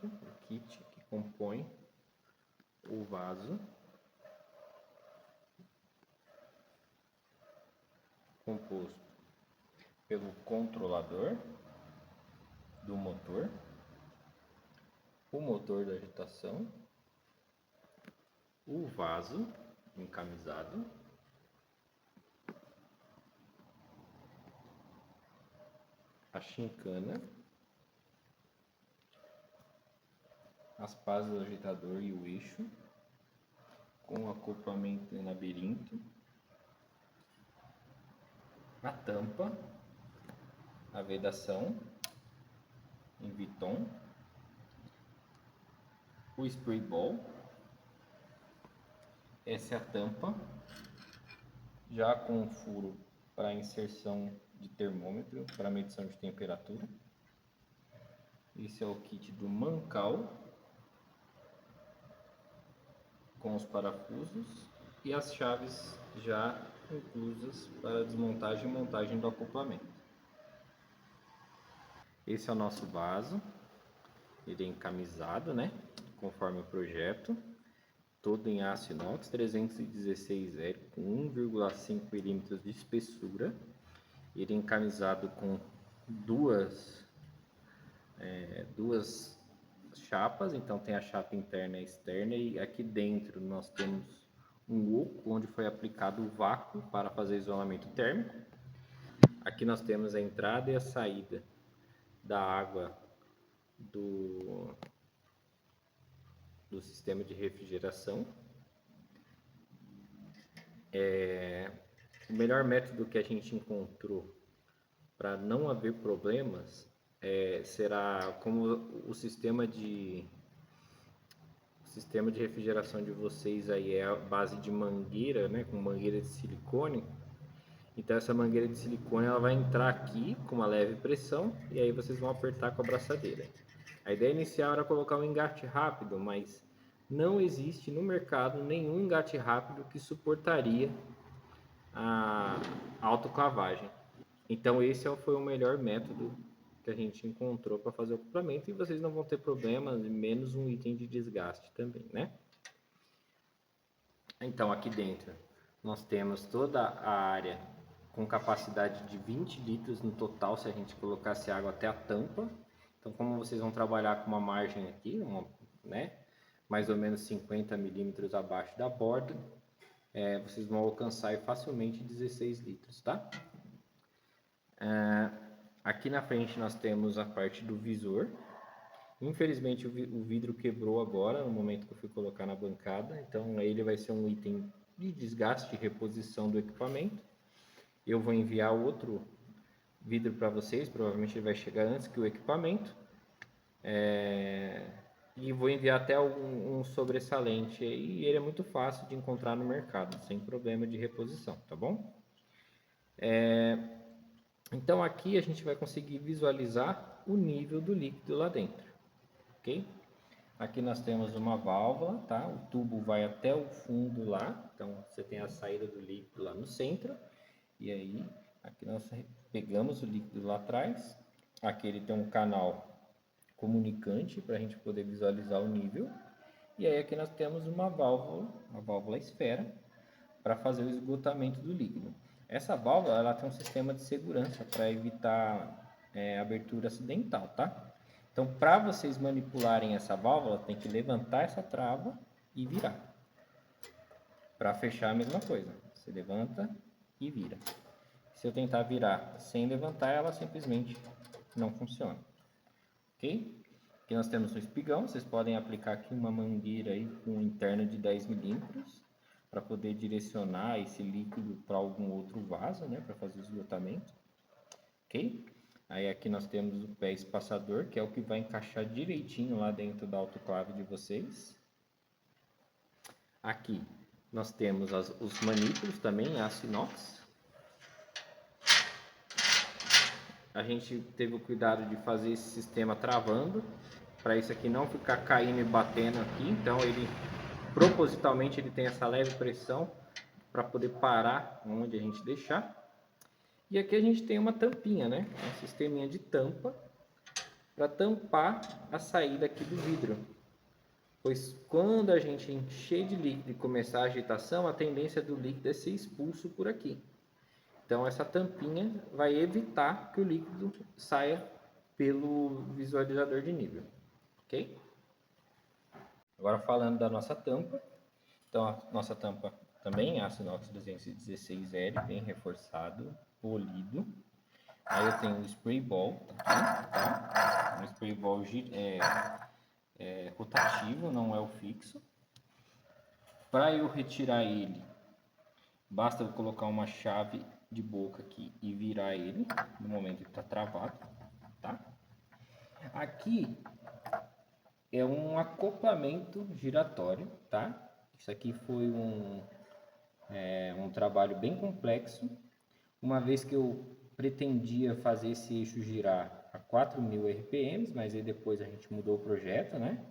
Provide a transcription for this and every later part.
básico, o kit que compõe o vaso, composto pelo controlador do motor, o motor da agitação, o vaso encamisado, a chincana, as pás do agitador e o eixo, com acoplamento em labirinto, a tampa, a vedação em Viton, o spray ball, essa é a tampa, já com furo para inserção de termômetro para medição de temperatura. Esse é o kit do mancal, com os parafusos e as chaves já inclusas para desmontagem e montagem do acoplamento. Esse é o nosso vaso, ele é encamisado, né, conforme o projeto, todo em aço inox 316L com 1,5 milímetros de espessura. Ele é encamisado com duas chapas, então tem a chapa interna e externa, e aqui dentro nós temos um oco onde foi aplicado o vácuo para fazer isolamento térmico. Aqui nós temos a entrada e a saída da água do sistema de refrigeração. O melhor método que a gente encontrou para não haver problemas será como o sistema de refrigeração de vocês aí é a base de mangueira, né, com mangueira de silicone. Então essa mangueira de silicone ela vai entrar aqui com uma leve pressão e aí vocês vão apertar com a braçadeira. A ideia inicial era colocar um engate rápido, mas não existe no mercado nenhum engate rápido que suportaria a autoclavagem. Então esse foi o melhor método que a gente encontrou para fazer o acoplamento, e vocês não vão ter problemas, menos um item de desgaste também, né? Então aqui dentro nós temos toda a área com capacidade de 20 litros no total se a gente colocasse água até a tampa. Então como vocês vão trabalhar com uma margem aqui, né, mais ou menos 50 milímetros abaixo da borda, vocês vão alcançar facilmente 16 litros, tá? Aqui na frente nós temos a parte do visor. Infelizmente o vidro quebrou agora, no momento que eu fui colocar na bancada, então ele vai ser um item de desgaste e reposição do equipamento. Eu vou enviar outro vidro para vocês, provavelmente ele vai chegar antes que o equipamento. E vou enviar até um sobressalente, e ele é muito fácil de encontrar no mercado, sem problema de reposição, tá bom? Então aqui a gente vai conseguir visualizar o nível do líquido lá dentro, ok? Aqui nós temos uma válvula, tá? O tubo vai até o fundo lá, então você tem a saída do líquido lá no centro, e aí aqui nós pegamos o líquido lá atrás. Aqui ele tem um canal comunicante para a gente poder visualizar o nível, e aí aqui nós temos uma válvula esfera para fazer o esgotamento do líquido. Essa válvula ela tem um sistema de segurança para evitar abertura acidental, tá? Então, para vocês manipularem essa válvula, tem que levantar essa trava e virar. Para fechar a mesma coisa, você levanta e vira. Se eu tentar virar sem levantar, ela simplesmente não funciona, ok? Aqui nós temos um espigão, vocês podem aplicar aqui uma mangueira aí com interno de 10 milímetros para poder direcionar esse líquido para algum outro vaso, né, para fazer o esgotamento, ok? Aí aqui nós temos o pé espaçador, que é o que vai encaixar direitinho lá dentro da autoclave de vocês. Aqui nós temos os manípulos também em aço inox. A gente teve o cuidado de fazer esse sistema travando, para isso aqui não ficar caindo e batendo aqui. Então ele propositalmente ele tem essa leve pressão para poder parar onde a gente deixar. E aqui a gente tem uma tampinha, né? Um sisteminha de tampa para tampar a saída aqui do vidro. Pois quando a gente encher de líquido e começar a agitação, a tendência do líquido é ser expulso por aqui. Então essa tampinha vai evitar que o líquido saia pelo visualizador de nível, ok? Agora falando da nossa tampa, então a nossa tampa também aço inox 216L, bem reforçado, polido. Aí eu tenho um spray ball aqui, tá? Um spray ball rotativo, não é o fixo. Para eu retirar ele, basta eu colocar uma chave de boca aqui e virar ele no momento que está travado, tá? Aqui é um acoplamento giratório, tá? Isso aqui foi um trabalho bem complexo, uma vez que eu pretendia fazer esse eixo girar a 4.000 RPMs, mas aí depois a gente mudou o projeto, né?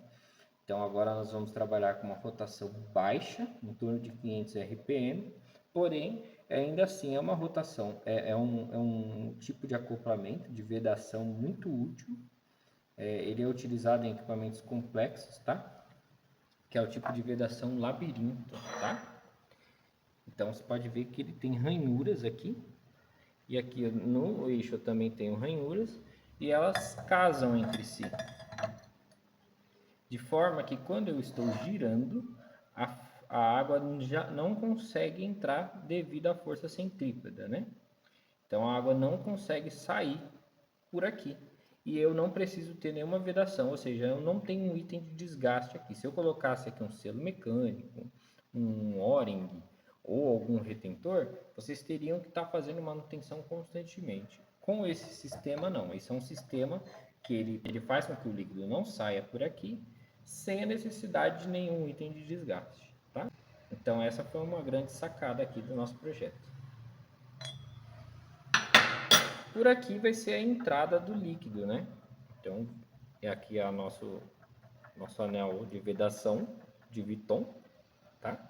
Então agora nós vamos trabalhar com uma rotação baixa, em torno de 500 RPM, porém ainda assim é uma rotação, é um tipo de acoplamento, de vedação muito útil. Ele é utilizado em equipamentos complexos, tá? Que é o tipo de vedação labirinto, tá? Então você pode ver que ele tem ranhuras aqui, e aqui no eixo eu também tenho ranhuras, e elas casam entre si. De forma que quando eu estou girando, a água já não consegue entrar devido à força centrípeta, né? Então a água não consegue sair por aqui. E eu não preciso ter nenhuma vedação, ou seja, eu não tenho um item de desgaste aqui. Se eu colocasse aqui um selo mecânico, um O-ring ou algum retentor, vocês teriam que estar fazendo manutenção constantemente. Com esse sistema não, esse é um sistema que ele faz com que o líquido não saia por aqui, sem a necessidade de nenhum item de desgaste, tá? Então essa foi uma grande sacada aqui do nosso projeto. Por aqui vai ser a entrada do líquido, né? Então, é aqui a nosso anel de vedação de Viton, tá?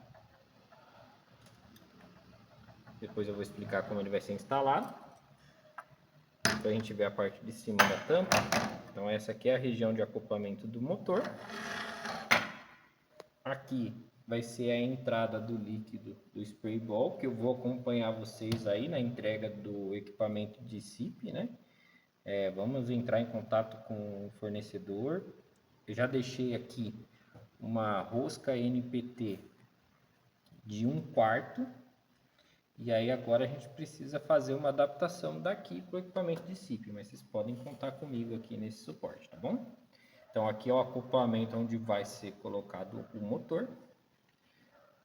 Depois eu vou explicar como ele vai ser instalado. Então a gente vê a parte de cima da tampa. Então essa aqui é a região de acoplamento do motor. Aqui vai ser a entrada do líquido do spray ball, que eu vou acompanhar vocês aí na entrega do equipamento de SIP, né? Vamos entrar em contato com o fornecedor. Eu já deixei aqui uma rosca NPT de 1/4. E aí agora a gente precisa fazer uma adaptação daqui para o equipamento de SIP, mas vocês podem contar comigo aqui nesse suporte, tá bom? Então aqui é o acoplamento onde vai ser colocado o motor.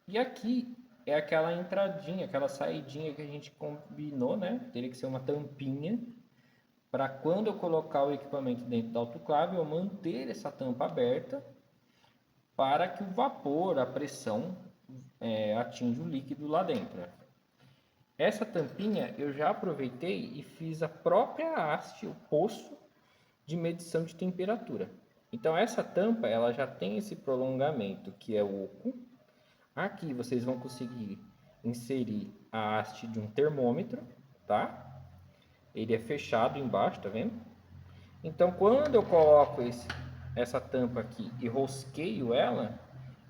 E aqui é aquela entradinha, aquela saidinha que a gente combinou, né? Teria que ser uma tampinha para quando eu colocar o equipamento dentro da autoclave, eu manter essa tampa aberta para que o vapor, a pressão, atinja o líquido lá dentro. Essa tampinha eu já aproveitei e fiz a própria haste, o poço de medição de temperatura. Então essa tampa ela já tem esse prolongamento que é oco. Aqui vocês vão conseguir inserir a haste de um termômetro, tá? Ele é fechado embaixo, tá vendo? Então quando eu coloco essa tampa aqui e rosqueio ela,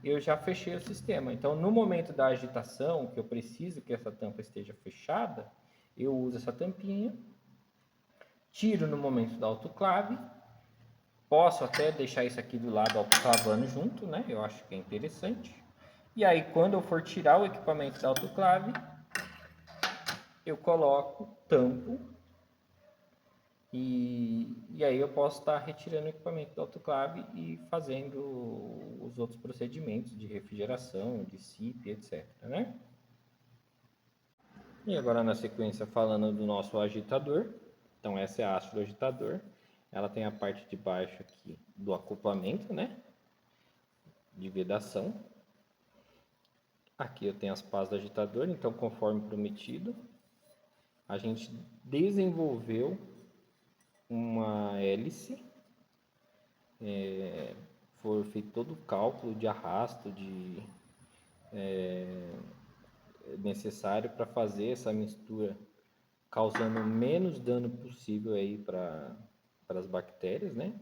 eu já fechei o sistema. Então, no momento da agitação, que eu preciso que essa tampa esteja fechada, eu uso essa tampinha, tiro no momento da autoclave, posso até deixar isso aqui do lado autoclavando junto, né? Eu acho que é interessante. E aí, quando eu for tirar o equipamento da autoclave, eu coloco, tampo, e aí eu posso estar retirando o equipamento da autoclave e fazendo os outros procedimentos de refrigeração, de SIP, etc, né? E agora na sequência falando do nosso agitador. Então essa é a haste do agitador. Ela tem a parte de baixo aqui do acoplamento, né? De vedação. Aqui eu tenho as pás do agitador, então conforme prometido, a gente desenvolveu uma hélice, foi feito todo o cálculo de arrasto necessário para fazer essa mistura, causando o menos dano possível aí para para as bactérias, né?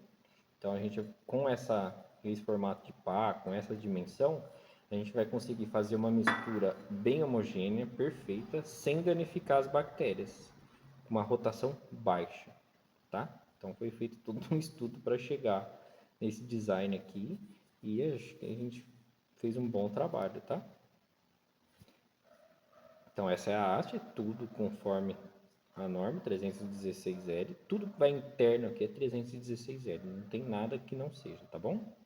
Então a gente, com esse formato de pá, com essa dimensão, a gente vai conseguir fazer uma mistura bem homogênea, perfeita, sem danificar as bactérias, com uma rotação baixa, tá? Então foi feito todo um estudo para chegar nesse design aqui e acho que a gente fez um bom trabalho, tá? Então essa é a haste, tudo conforme a norma 316L, tudo que vai interno aqui é 316L, não tem nada que não seja, tá bom?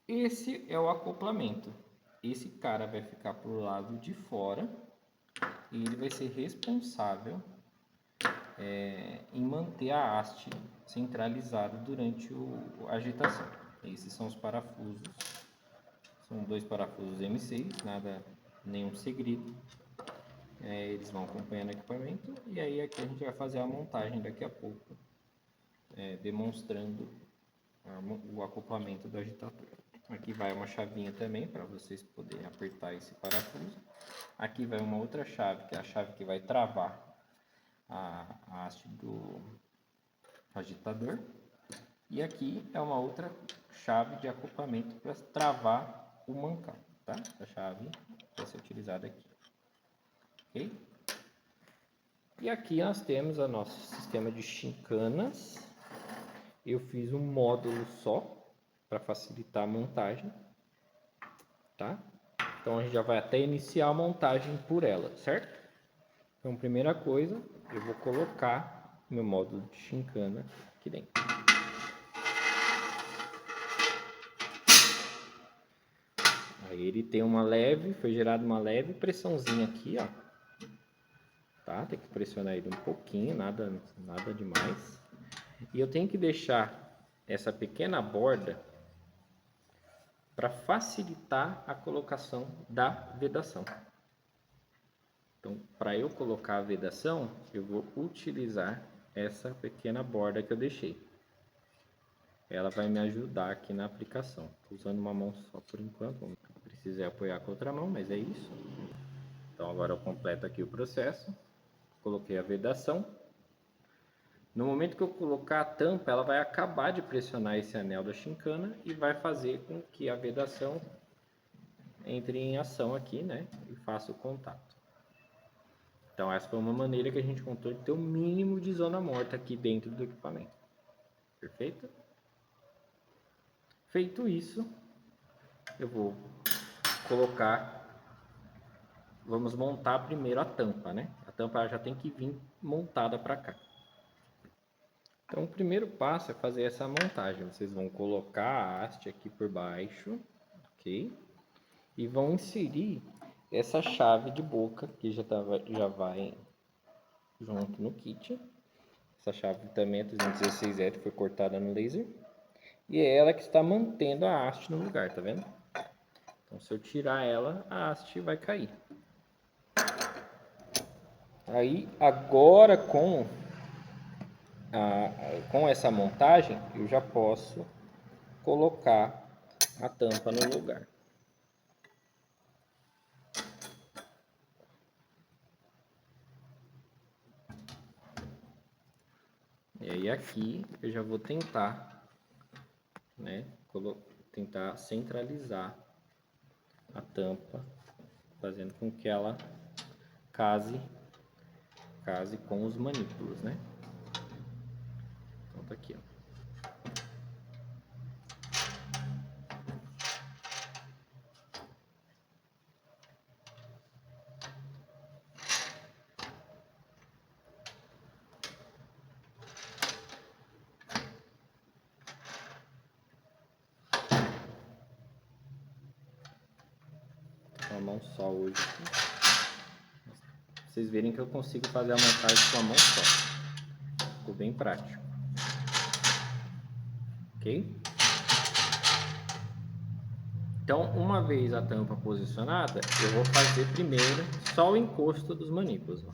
Esse é o acoplamento. Esse cara vai ficar pro lado de fora e ele vai ser responsável em manter a haste centralizada durante a agitação. Esses são os parafusos. São 2 parafusos M6, nenhum segredo. Eles vão acompanhando o equipamento e aí aqui a gente vai fazer a montagem daqui a pouco, demonstrando o acoplamento do agitador. Aqui vai uma chavinha também para vocês poderem apertar esse parafuso. Aqui vai uma outra chave, que é a chave que vai travar a haste do agitador. E aqui é uma outra chave de acoplamento para travar o mancal, tá? A chave vai ser utilizada aqui. Ok? E aqui nós temos o nosso sistema de chincanas. Eu fiz um módulo só para facilitar a montagem, tá? Então a gente já vai até iniciar a montagem por ela, certo? Então, primeira coisa, eu vou colocar meu módulo de chincana aqui dentro. Aí ele tem foi gerada uma leve pressãozinha aqui, ó. Tá? Tem que pressionar ele um pouquinho, nada demais. E eu tenho que deixar essa pequena borda para facilitar a colocação da vedação. Então, para eu colocar a vedação, eu vou utilizar essa pequena borda que eu deixei. Ela vai me ajudar aqui na aplicação. Estou usando uma mão só por enquanto, precisei apoiar com a outra mão, mas é isso. Então agora eu completo aqui o processo. Coloquei a vedação. No momento que eu colocar a tampa, ela vai acabar de pressionar esse anel da chincana e vai fazer com que a vedação entre em ação aqui, né? E faça o contato. Então essa foi uma maneira que a gente encontrou de ter o mínimo de zona morta aqui dentro do equipamento. Perfeito? Feito isso, eu vou vamos montar primeiro a tampa, né? A tampa já tem que vir montada para cá. Então o primeiro passo é fazer essa montagem. Vocês vão colocar a haste aqui por baixo, ok? E vão inserir essa chave de boca que já vai junto no kit. Essa chave também é 316L, foi cortada no laser. E é ela que está mantendo a haste no lugar, tá vendo? Então se eu tirar ela, a haste vai cair. Aí agora com essa montagem eu já posso colocar a tampa no lugar. E aí aqui eu já vou tentar, né, tentar centralizar a tampa, fazendo com que ela case com os manípulos, né? Então tá aqui, ó. Uma mão só hoje. Vocês verem que eu consigo fazer a montagem com a mão só. Ficou bem prático. Ok? Então, uma vez a tampa posicionada, eu vou fazer primeiro só o encosto dos manípulos. Ó.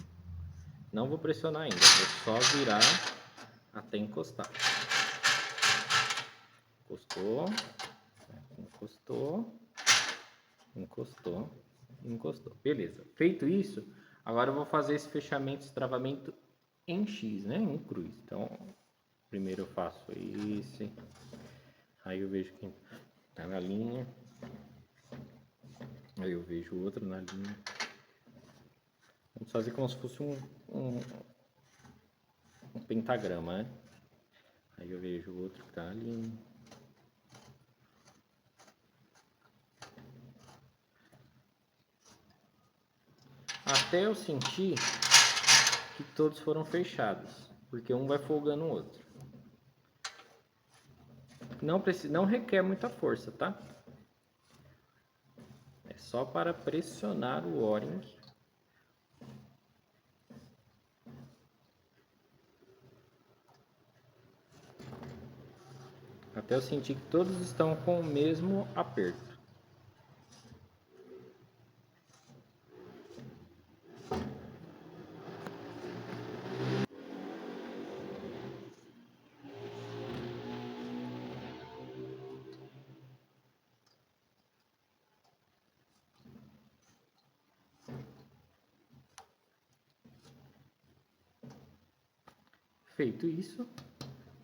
Não vou pressionar ainda, vou só virar até encostar. Encostou, encostou, encostou, encostou. Beleza. Feito isso, agora eu vou fazer esse fechamento, esse travamento em X, né? Em cruz. Então, primeiro eu faço esse, aí eu vejo que tá na linha, aí eu vejo outro na linha. Vamos fazer como se fosse um pentagrama, né? Aí eu vejo outro que tá na linha. Até eu sentir que todos foram fechados, porque um vai folgando o outro. Não requer muita força, tá? É só para pressionar o O-ring. Até eu sentir que todos estão com o mesmo aperto. Feito isso,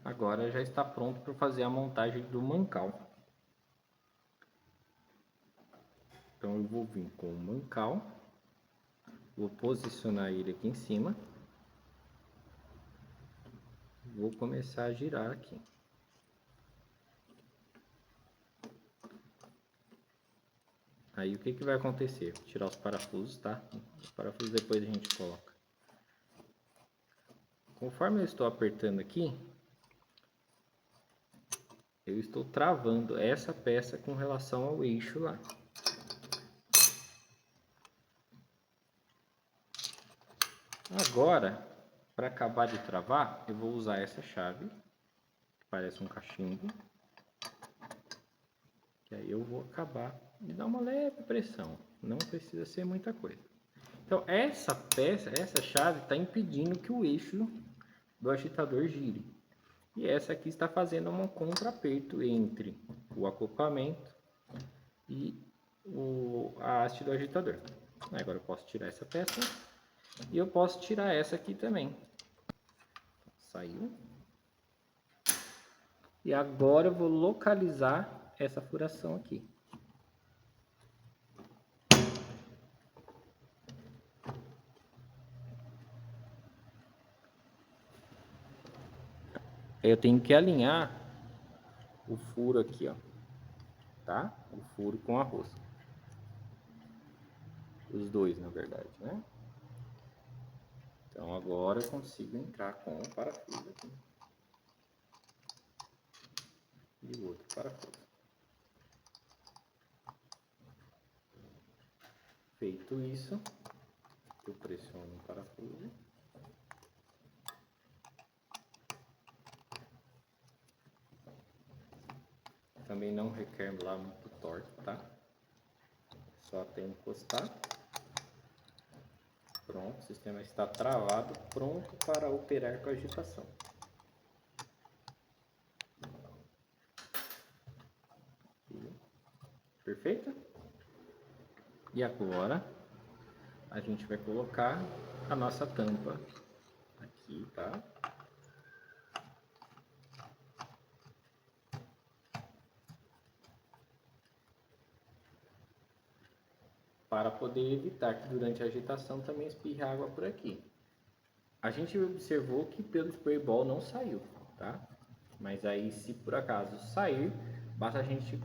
agora já está pronto para fazer a montagem do mancal. Então eu vou vir com o mancal, vou posicionar ele aqui em cima, vou começar a girar aqui. Aí o que vai acontecer? Vou tirar os parafusos, tá? Os parafusos depois a gente coloca. Conforme eu estou apertando aqui, eu estou travando essa peça com relação ao eixo lá. Agora, para acabar de travar, eu vou usar essa chave, que parece um cachimbo. Que aí eu vou acabar de dar uma leve pressão, não precisa ser muita coisa. Então essa peça, essa chave está impedindo que o eixo do agitador gire. E essa aqui está fazendo um contrapeito entre o acoplamento e a haste do agitador. Agora eu posso tirar essa peça e eu posso tirar essa aqui também. Saiu. E agora eu vou localizar essa furação aqui. Eu tenho que alinhar o furo aqui, ó, tá? O furo com a rosca. Os dois, na verdade, né? Então agora eu consigo entrar com o parafuso aqui. E o outro parafuso. Feito isso, eu pressiono o parafuso. Também não requer lá muito torque, tá? Só até encostar. Pronto, o sistema está travado, pronto para operar com agitação. Perfeito? E agora a gente vai colocar a nossa tampa aqui, tá? Para poder evitar que durante a agitação também espirre água por aqui. A gente observou que pelo spray ball não saiu, tá? Mas aí se por acaso sair, basta a gente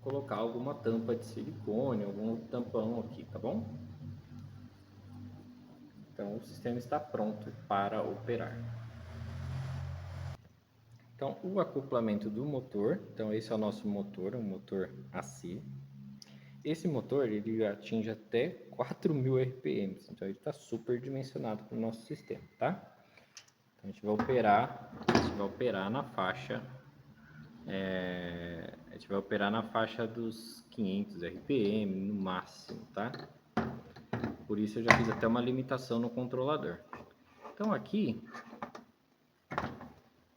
colocar alguma tampa de silicone, algum tampão aqui, tá bom? Então o sistema está pronto para operar. Então o acoplamento do motor, então esse é o nosso motor, um motor AC. Esse motor ele atinge até 4.000 RPM, então ele está super dimensionado para o nosso sistema, tá? Então a gente vai operar na faixa, a gente vai operar na faixa dos 500 RPM no máximo, tá? Por isso eu já fiz até uma limitação no controlador. Então aqui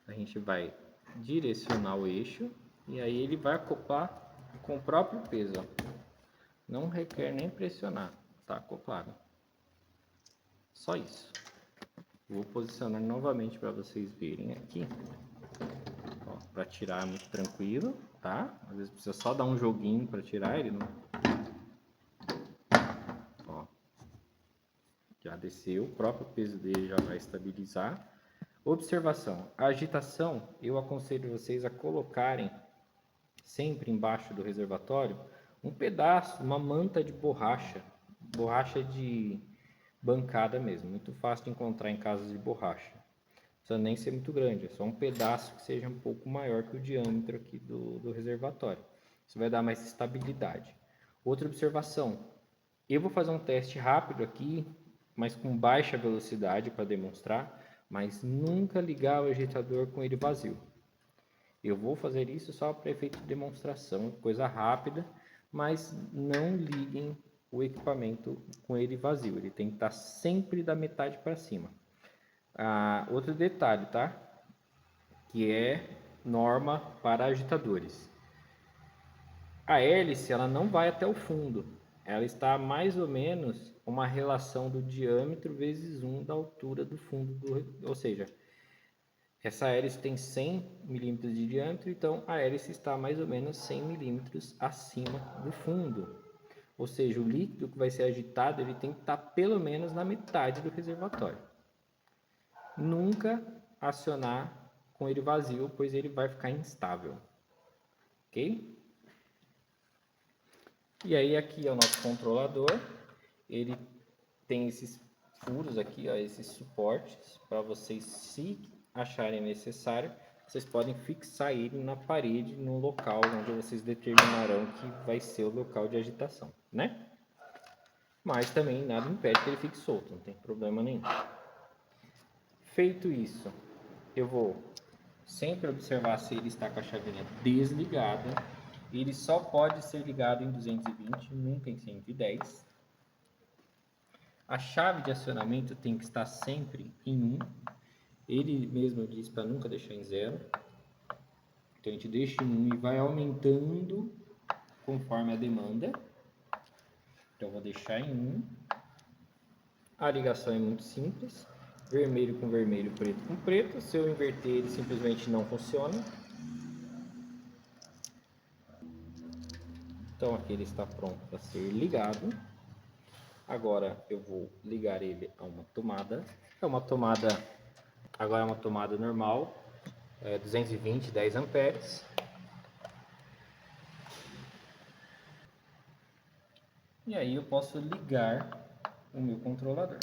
a gente vai direcionar o eixo e aí ele vai acoplar com o próprio peso, ó. Não requer nem pressionar, tá acoplado. Só isso. Vou posicionar novamente para vocês verem aqui. Para tirar é muito tranquilo, tá? Às vezes precisa só dar um joguinho para tirar ele, não. Ó, já desceu, o próprio peso dele já vai estabilizar. Observação: a agitação, eu aconselho vocês a colocarem sempre embaixo do reservatório um pedaço, uma manta de borracha, borracha de bancada mesmo, muito fácil de encontrar em casas de borracha. Não precisa nem ser muito grande, é só um pedaço que seja um pouco maior que o diâmetro aqui do reservatório. Isso vai dar mais estabilidade. Outra observação: eu vou fazer um teste rápido aqui, mas com baixa velocidade para demonstrar, mas nunca ligar o agitador com ele vazio. Eu vou fazer isso só para efeito de demonstração, coisa rápida, mas não liguem o equipamento com ele vazio, ele tem que estar sempre da metade para cima. Outro detalhe, tá? Que é norma para agitadores. A hélice ela não vai até o fundo, ela está mais ou menos uma relação do diâmetro vezes 1 da altura do fundo, ou seja, essa hélice tem 100 milímetros de diâmetro, então a hélice está mais ou menos 100 milímetros acima do fundo. Ou seja, o líquido que vai ser agitado ele tem que estar pelo menos na metade do reservatório. Nunca acionar com ele vazio, pois ele vai ficar instável. Ok? E aí aqui é o nosso controlador. Ele tem esses furos aqui, ó, esses suportes, para vocês, se acharem necessário, vocês podem fixar ele na parede, no local onde vocês determinarão que vai ser o local de agitação, né? Mas também nada impede que ele fique solto, não tem problema nenhum. Feito isso, eu vou sempre observar se ele está com a chavinha desligada. Ele só pode ser ligado em 220, nunca em 110. A chave de acionamento tem que estar sempre em 1. Ele mesmo diz para nunca deixar em 0. Então a gente deixa em 1 e vai aumentando conforme a demanda. Então eu vou deixar em 1. A ligação é muito simples. Vermelho com vermelho, preto com preto. Se eu inverter, ele simplesmente não funciona. Então aqui ele está pronto para ser ligado. Agora eu vou ligar ele a uma tomada. Agora é uma tomada normal, 220, 10 amperes. E aí eu posso ligar o meu controlador.